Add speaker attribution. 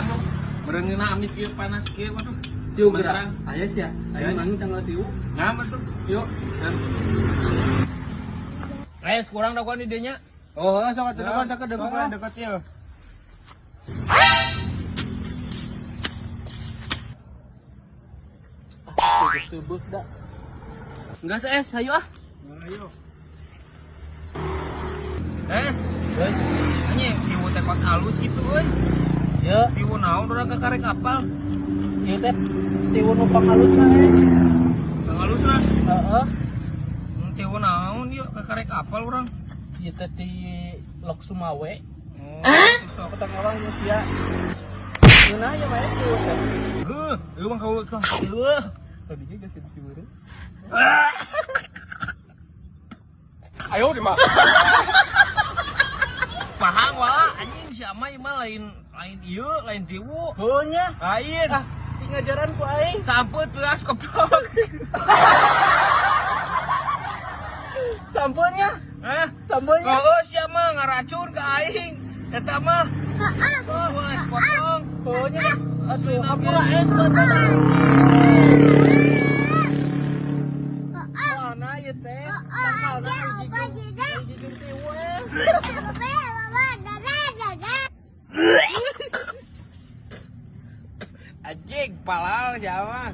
Speaker 1: anu berengeuna amis kieu panas kieu mah.
Speaker 2: Tiu gerang. Aya sia. Aya mangin tanggal 3.
Speaker 1: Nah, betul.
Speaker 2: Yuk.
Speaker 1: Res kurang dakuan di dinya.
Speaker 2: Oh, sok atuh dekat
Speaker 1: Dekat ya.
Speaker 2: Sebut dah. Enggak sees, ayo ah.
Speaker 1: Ayo. Es. Anjing tiwu teh kot alus gitu euy.
Speaker 2: Ya,
Speaker 1: Tiwu naon urang ka karek kapal.
Speaker 2: ieu teh tiwu numpang halusna
Speaker 1: Kang alus lah.
Speaker 2: Heeh.
Speaker 1: Tiwu naon yuk ka karek kapal urang.
Speaker 2: Ieu teh di Lok Sumawe.
Speaker 1: Sok
Speaker 2: Kota orang geus sia. Geuna aya bae tiwu teh.
Speaker 1: Mah kau ka.
Speaker 2: Tadi geus di Ciwireu.
Speaker 1: Ayo di mah. Pahang wala anjing si Amai mah lain ieu, lain tiwu.
Speaker 2: Heuh nya.
Speaker 1: Lain.
Speaker 2: Ah, si ngajaran ku aing.
Speaker 1: Samput belas koplok.
Speaker 2: Sampunnya.
Speaker 1: Hah?
Speaker 2: Sampunnya.
Speaker 1: Oh, sia mah ngaracun ka aing. Eta mah. Wah, potong.
Speaker 2: Heuh nya. Aduh, hampura es banget. Mana ieu teh? Tangkalna hiji tiwu eh.
Speaker 1: Anjing palal siapa?